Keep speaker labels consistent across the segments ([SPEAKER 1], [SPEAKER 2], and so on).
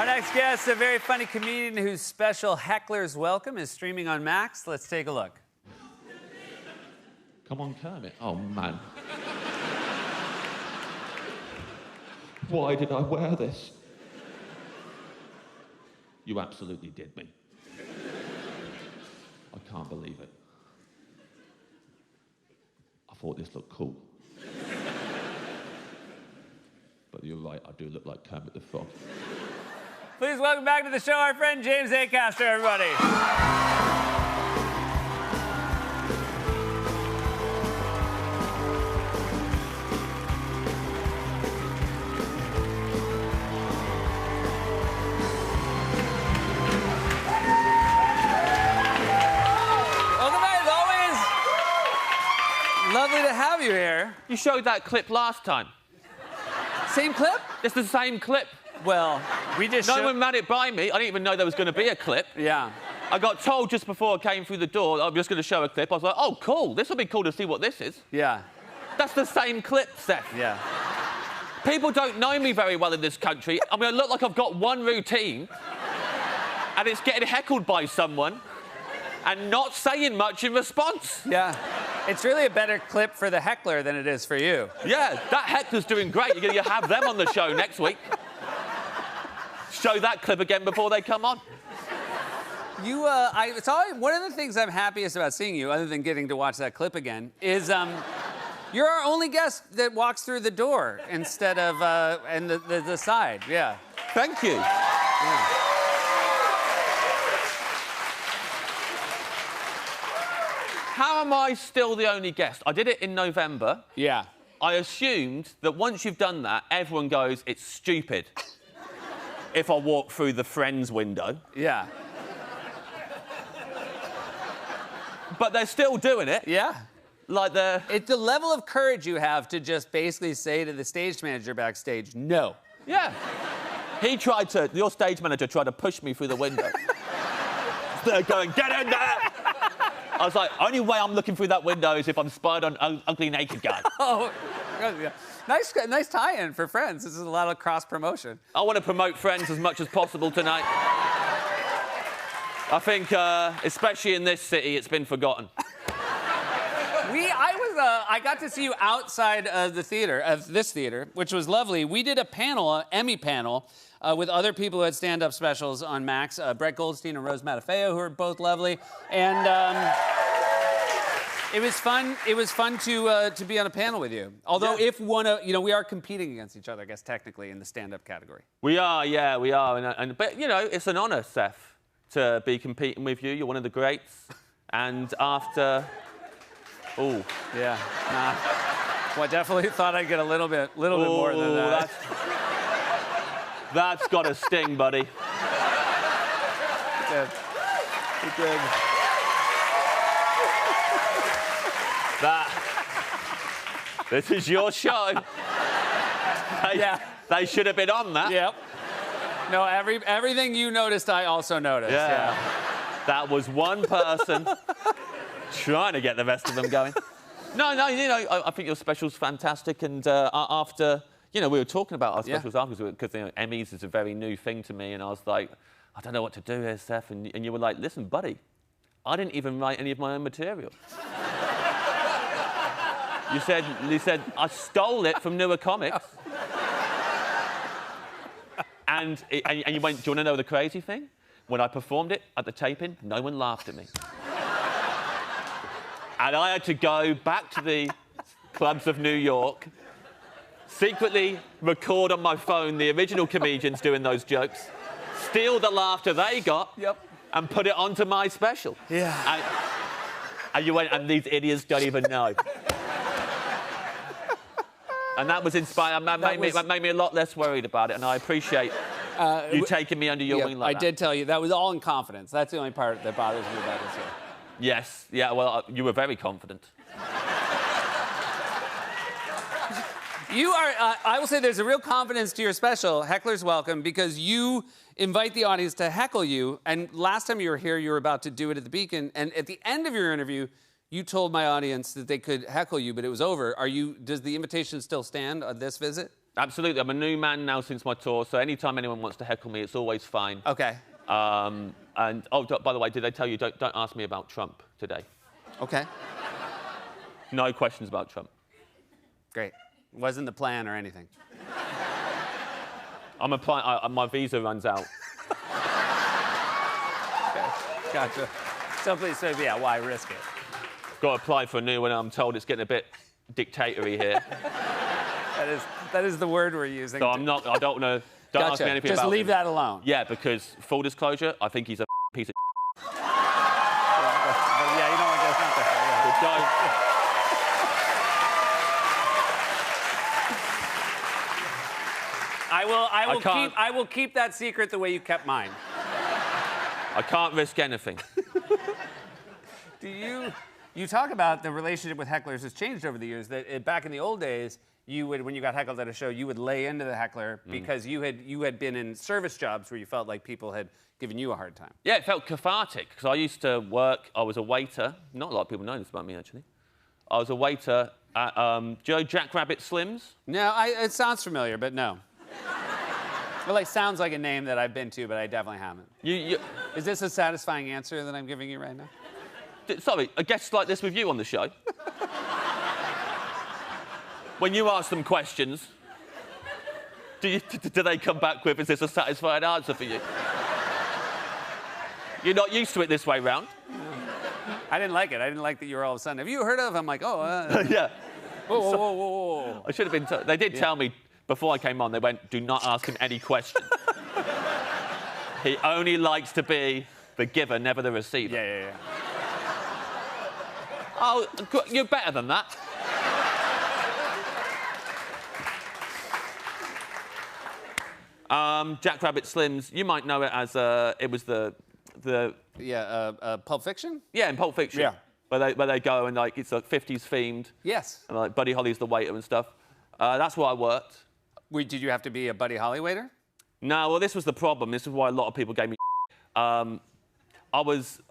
[SPEAKER 1] Our next guest, a very funny comedian whose special Heckler's Welcome is streaming on Max. Let's take a look.
[SPEAKER 2] Come on, Kermit. Oh, man. Why did I wear this? You absolutely did me. I can't believe it. I thought this looked cool. But you're right, I do look like Kermit the Frog.
[SPEAKER 1] Please welcome back to the show our friend James Acaster, everybody. Welcome back, as always. Lovely to have you here.
[SPEAKER 2] You showed that clip last time.
[SPEAKER 1] Same clip?
[SPEAKER 2] It's the same clip.
[SPEAKER 1] Well, we just
[SPEAKER 2] No one ran it by me. I didn't even know there was going to be a clip.
[SPEAKER 1] Yeah.
[SPEAKER 2] I got told just before I came through the door I'm just going to show a clip. I was like, oh, cool. This will be cool to see what this is.
[SPEAKER 1] Yeah.
[SPEAKER 2] That's the same clip, Seth.
[SPEAKER 1] Yeah.
[SPEAKER 2] People don't know me very well in this country. I mean, I look like I've got one routine, and it's getting heckled by someone and not saying much in response.
[SPEAKER 1] Yeah. It's really a better clip for the heckler than it is for you.
[SPEAKER 2] Yeah, that heckler's doing great. You're going to have them on the show next week. Show that clip again before they come on.
[SPEAKER 1] It's always, one of the things I'm happiest about seeing you, other than getting to watch that clip again, is you're our only guest that walks through the door instead of and the side. Yeah.
[SPEAKER 2] Thank you.
[SPEAKER 1] Yeah.
[SPEAKER 2] How am I still the only guest? I did it in November.
[SPEAKER 1] Yeah.
[SPEAKER 2] I assumed that once you've done that, everyone goes, it's stupid if I walk through the Friends window.
[SPEAKER 1] Yeah.
[SPEAKER 2] But they're still doing it.
[SPEAKER 1] Yeah.
[SPEAKER 2] Like they're...
[SPEAKER 1] It's the level of courage you have to just basically say to the stage manager backstage, no.
[SPEAKER 2] Yeah. Your stage manager tried to push me through the window. They're going, get in there! I was like, only way I'm looking through that window is if I'm spied on an ugly naked guy.
[SPEAKER 1] Oh, yeah. Nice tie-in for Friends. This is a lot of cross-promotion.
[SPEAKER 2] I want to promote Friends as much as possible tonight. I think, especially in this city, it's been forgotten.
[SPEAKER 1] I got to see you outside of this theater, which was lovely. We did a panel, an Emmy panel, with other people who had stand-up specials on Max. Brett Goldstein and Rose Matafeo, who are both lovely. And it was fun. It was fun to be on a panel with you. Although, yeah. We are competing against each other, I guess, technically, in the stand-up category.
[SPEAKER 2] We are, yeah, we are. But, it's an honour, Seth, to be competing with you. You're one of the greats. And after... Oh.
[SPEAKER 1] Yeah. Nah. Well, I definitely thought I'd get a little bit more than that.
[SPEAKER 2] That's got a sting, buddy.
[SPEAKER 1] It did. It did.
[SPEAKER 2] This is your show. They should have been on that.
[SPEAKER 1] Yep. No, everything you noticed, I also noticed.
[SPEAKER 2] Yeah. That was one person trying to get the rest of them going. No, I think your special's fantastic. And after, we were talking about our specials afterwards because Emmys is a very new thing to me. And I was like, I don't know what to do here, Seth. And you were like, listen, buddy, I didn't even write any of my own material. You said, I stole it from Newer Comics. And you went, do you want to know the crazy thing? When I performed it at the taping, no one laughed at me. And I had to go back to the clubs of New York, secretly record on my phone the original comedians doing those jokes, steal the laughter they got, and put it onto my special.
[SPEAKER 1] Yeah.
[SPEAKER 2] And you went, and these idiots don't even know. And that was inspiring. That made me a lot less worried about it, and I appreciate you taking me under your wing like that.
[SPEAKER 1] I did tell you, that was all in confidence. That's the only part that bothers me about this.
[SPEAKER 2] Yes. Yeah, well, you were very confident.
[SPEAKER 1] You are, I will say there's a real confidence to your special, Heckler's Welcome, because you invite the audience to heckle you. And last time you were here, you were about to do it at the Beacon. And at the end of your interview, you told my audience that they could heckle you, but it was over. Does the invitation still stand on this visit?
[SPEAKER 2] Absolutely. I'm a new man now since my tour, so anytime anyone wants to heckle me, it's always fine.
[SPEAKER 1] Okay.
[SPEAKER 2] And oh, by the way, did they tell you don't ask me about Trump today?
[SPEAKER 1] Okay.
[SPEAKER 2] No questions about Trump.
[SPEAKER 1] Great. Wasn't the plan or anything.
[SPEAKER 2] I'm applying. My visa runs out.
[SPEAKER 1] Okay. Gotcha. So please, so yeah, why risk it?
[SPEAKER 2] Got to apply for a new one. I'm told it's getting a bit dictatory here.
[SPEAKER 1] That is the word we're using.
[SPEAKER 2] So I'm not. I don't know. Don't ask me anything
[SPEAKER 1] Just
[SPEAKER 2] about
[SPEAKER 1] leave
[SPEAKER 2] him.
[SPEAKER 1] that alone.
[SPEAKER 2] Yeah, because full disclosure, I think he's a piece of.
[SPEAKER 1] Yeah, you don't want to get out there. I will keep that secret the way you kept mine.
[SPEAKER 2] I can't risk anything.
[SPEAKER 1] You talk about the relationship with hecklers has changed over the years. That back in the old days, you would, when you got heckled at a show, you would lay into the heckler because you had been in service jobs where you felt like people had given you a hard time.
[SPEAKER 2] Yeah, it felt cathartic because I used to work. I was a waiter. Not a lot of people know this about me actually. I was a waiter at do you know Jack Rabbit Slims?
[SPEAKER 1] No, it sounds familiar, but no. It like sounds like a name that I've been to, but I definitely haven't. Is this a satisfying answer that I'm giving you right now?
[SPEAKER 2] Sorry, a guest like this with you on the show. When you ask them questions, do they come back with, is this a satisfying answer for you? You're not used to it this way round.
[SPEAKER 1] I didn't like it. I didn't like that you were all of a sudden, have you heard of? I'm like, oh.
[SPEAKER 2] Yeah.
[SPEAKER 1] Whoa.
[SPEAKER 2] I should have been. They did tell me before I came on. They went, do not ask him any questions. He only likes to be the giver, never the receiver.
[SPEAKER 1] Yeah.
[SPEAKER 2] Oh, you're better than that. Jack Rabbit Slims, you might know it as it was the
[SPEAKER 1] Pulp Fiction?
[SPEAKER 2] Yeah, in Pulp Fiction.
[SPEAKER 1] Yeah.
[SPEAKER 2] Where they go and like it's like 50s themed.
[SPEAKER 1] Yes.
[SPEAKER 2] And like Buddy Holly's the waiter and stuff. That's where I worked.
[SPEAKER 1] Did you have to be a Buddy Holly waiter?
[SPEAKER 2] No, well this was the problem. This is why a lot of people gave me I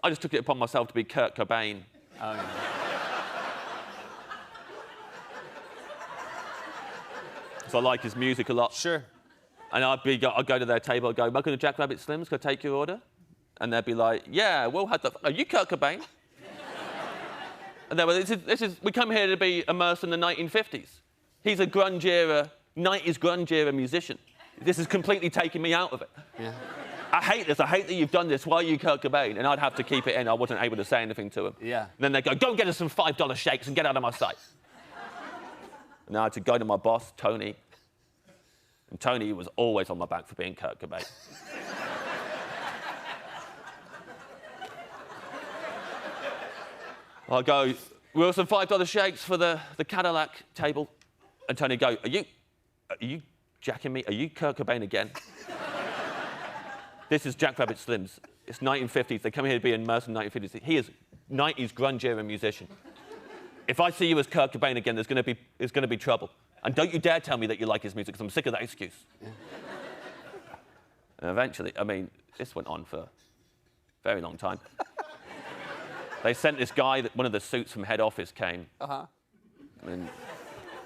[SPEAKER 2] just took it upon myself to be Kurt Cobain.
[SPEAKER 1] Oh yeah.
[SPEAKER 2] So I like his music a lot.
[SPEAKER 1] Sure.
[SPEAKER 2] And I'd go to their table, I'd go, welcome to Jack Rabbit Slims, can I take your order? And they'd be like, yeah, we'll have the... Are you Kurt Cobain? And they were, we come here to be immersed in the 1950s. He's a grunge era, 90s grunge era musician. This is completely taking me out of it.
[SPEAKER 1] Yeah.
[SPEAKER 2] I hate this, I hate that you've done this, why are you Kurt Cobain? And I'd have to keep it in, I wasn't able to say anything to him.
[SPEAKER 1] Yeah.
[SPEAKER 2] And then they'd go and get us some $5 shakes and get out of my sight. And I had to go to my boss, Tony. And Tony was always on my back for being Kurt Cobain. I go, we'll some $5 shakes for the Cadillac table. And Tony go, are you jacking me? Are you Kurt Cobain again? This is Jack Rabbit Slims. It's 1950s. They come here to be immersed in 1950s. He is 90s grunge era musician. If I see you as Kurt Cobain again, there's going to be trouble. And don't you dare tell me that you like his music, because I'm sick of that excuse. Yeah. And eventually, I mean, this went on for a very long time. They sent this guy, one of the suits from head office came.
[SPEAKER 1] Uh-huh.
[SPEAKER 2] And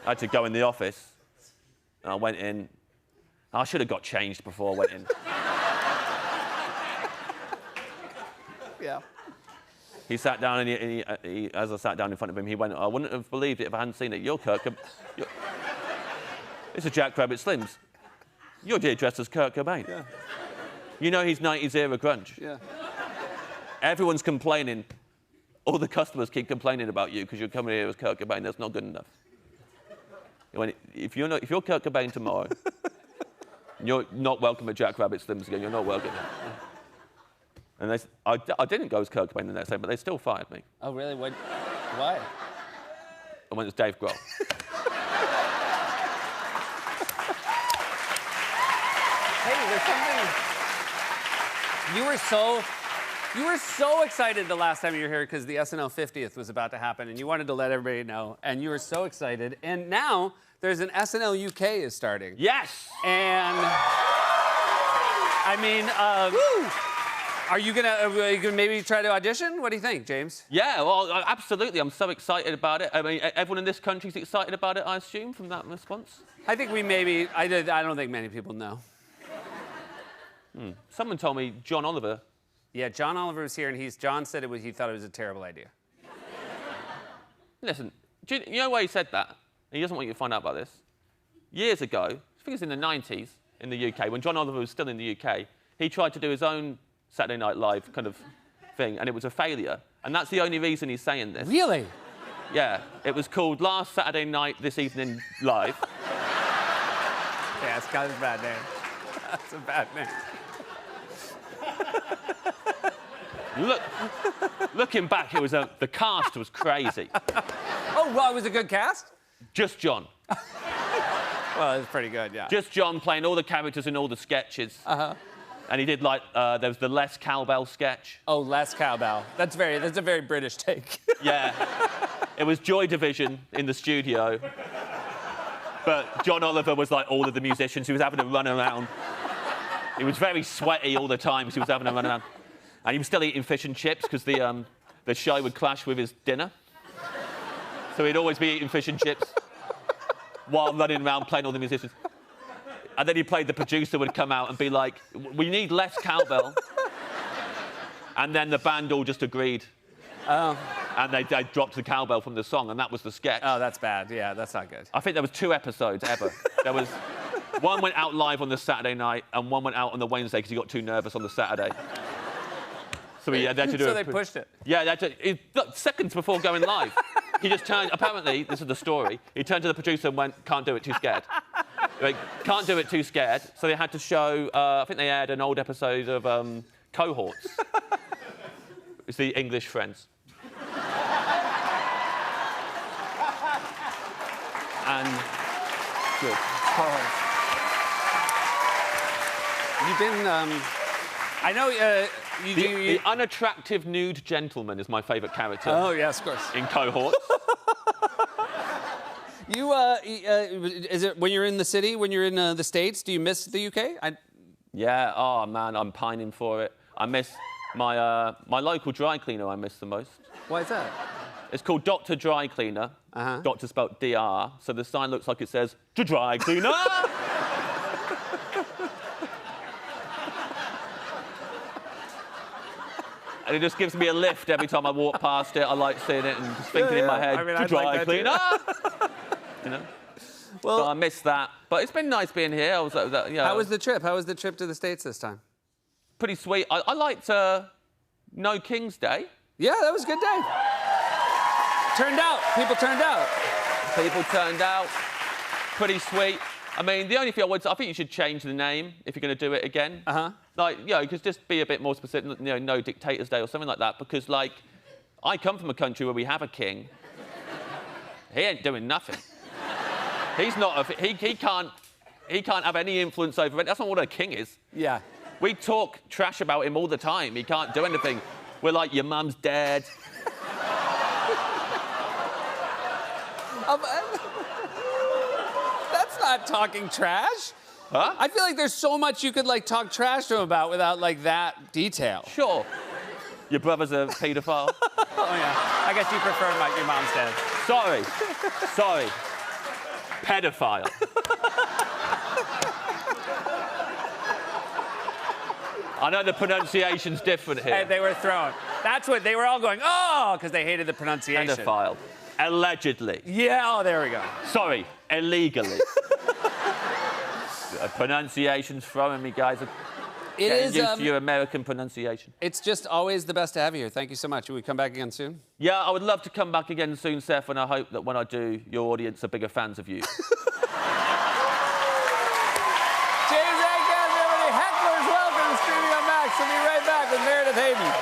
[SPEAKER 2] I had to go in the office. And I went in. I should have got changed before I went in.
[SPEAKER 1] Yeah.
[SPEAKER 2] He sat down, and he, as I sat down in front of him, he went, I wouldn't have believed it if I hadn't seen it. You're Kurt Cobain. This is Jack Rabbit Slims. You're dressed as Kurt Cobain.
[SPEAKER 1] Yeah.
[SPEAKER 2] You know he's 90s era grunge.
[SPEAKER 1] Yeah.
[SPEAKER 2] Everyone's complaining. All the customers keep complaining about you because you're coming here as Kurt Cobain. That's not good enough. He went, if you're Kurt Cobain tomorrow, you're not welcome at Jack Rabbit Slims again. You're not welcome. And I didn't go as Kurt Cobain the next day, but they still fired me.
[SPEAKER 1] Oh, really? Why?
[SPEAKER 2] I went as Dave Grohl.
[SPEAKER 1] Hey, there's something... You were so excited the last time you were here because the SNL 50th was about to happen, and you wanted to let everybody know, and you were so excited. And now there's an SNL UK is starting.
[SPEAKER 2] Yes!
[SPEAKER 1] And I mean, Are you gonna maybe try to audition? What do you think, James?
[SPEAKER 2] Yeah, well, absolutely. I'm so excited about it. I mean, everyone in this country's excited about it, I assume, from that response.
[SPEAKER 1] I think we maybe. I don't think many people know.
[SPEAKER 2] Someone told me John Oliver.
[SPEAKER 1] Yeah, John Oliver was here, and John said he thought it was a terrible idea.
[SPEAKER 2] Listen, do you know why he said that? And he doesn't want you to find out about this. Years ago, I think it's in the 90s in the UK, when John Oliver was still in the UK, he tried to do his own Saturday Night Live kind of thing, and it was a failure. And that's the only reason he's saying this.
[SPEAKER 1] Really?
[SPEAKER 2] Yeah. It was called Last Saturday Night This Evening Live.
[SPEAKER 1] Yeah, it's kind of a bad name. That's a bad name.
[SPEAKER 2] Looking back, the cast was crazy.
[SPEAKER 1] Oh, well, it was a good cast?
[SPEAKER 2] Just John.
[SPEAKER 1] Well, it was pretty good, yeah.
[SPEAKER 2] Just John playing all the characters in all the sketches.
[SPEAKER 1] Uh-huh.
[SPEAKER 2] And he did, like, there was the Les Cowbell sketch.
[SPEAKER 1] Oh, Les Cowbell. That's a very British take.
[SPEAKER 2] Yeah. It was Joy Division in the studio. But John Oliver was like all of the musicians. He was having to run around. He was very sweaty all the time because he was having to run around. And he was still eating fish and chips because the show would clash with his dinner. So he'd always be eating fish and chips while running around playing all the musicians. And then the producer would come out and be like, we need less cowbell. And then the band all just agreed.
[SPEAKER 1] Oh.
[SPEAKER 2] And they dropped the cowbell from the song, and that was the sketch.
[SPEAKER 1] Oh, that's bad. Yeah, that's not good.
[SPEAKER 2] I think there was 2 episodes ever. There was one went out live on the Saturday night, and one went out on the Wednesday because he got too nervous on the Saturday. So they had to do
[SPEAKER 1] So they pushed it.
[SPEAKER 2] Yeah, look, seconds before going live. He just turned, apparently, this is the story, he turned to the producer and went, can't do it, too scared. Like, can't do it, too scared. So they had to show, I think they aired an old episode of Cohorts. It's the English Friends. And good.
[SPEAKER 1] You've been, I know
[SPEAKER 2] The unattractive nude gentleman is my favourite character.
[SPEAKER 1] Oh, yes, of course.
[SPEAKER 2] In Cohorts.
[SPEAKER 1] Is it when you're in the city, when you're in the States, do you miss the UK?
[SPEAKER 2] Yeah, oh, man, I'm pining for it. I miss my local dry cleaner I miss the most.
[SPEAKER 1] Why is that?
[SPEAKER 2] It's called Dr. Dry Cleaner.
[SPEAKER 1] Uh-huh.
[SPEAKER 2] Doctor spelled D-R, so the sign looks like it says, to dry cleaner! And it just gives me a lift every time I walk past it. I like seeing it and just thinking in my head, to dry cleaner! You know? Well, so I miss that. But it's been nice being here.
[SPEAKER 1] How was the trip? How was the trip to the States this time?
[SPEAKER 2] Pretty sweet. I liked No King's Day.
[SPEAKER 1] Yeah, that was a good day. Turned out. People turned out.
[SPEAKER 2] People turned out. Pretty sweet. I mean, the only thing I think you should change the name if you're going to do it again.
[SPEAKER 1] Uh-huh.
[SPEAKER 2] Like, you know, you could just be a bit more specific, you know, No Dictators Day or something like that, because, like, I come from a country where we have a king. He ain't doing nothing. He's not he can't have any influence over it. That's not what a king is.
[SPEAKER 1] Yeah.
[SPEAKER 2] We talk trash about him all the time. He can't do anything. We're like, your mum's dead.
[SPEAKER 1] That's not talking trash.
[SPEAKER 2] Huh?
[SPEAKER 1] I feel like there's so much you could, like, talk trash to him about without, like, that detail.
[SPEAKER 2] Sure. Your brother's a paedophile?
[SPEAKER 1] Oh, yeah. I guess you prefer your mom's dead.
[SPEAKER 2] Sorry. Pedophile. I know the pronunciation's different here.
[SPEAKER 1] Hey, they were thrown. That's what they were all going, oh, because they hated the pronunciation.
[SPEAKER 2] Pedophile. Allegedly.
[SPEAKER 1] Yeah, oh, there we go.
[SPEAKER 2] Sorry, illegally. Pronunciation's throwing me, guys.
[SPEAKER 1] It is
[SPEAKER 2] used to your American pronunciation.
[SPEAKER 1] It's just always the best to have you here. Thank you so much. Will we come back again soon?
[SPEAKER 2] Yeah, I would love to come back again soon, Seth, and I hope that when I do, your audience are bigger fans of you.
[SPEAKER 1] James Acaster, everybody. Hecklers, welcome to Streaming on Max. We'll be right back with Meredith Hayden.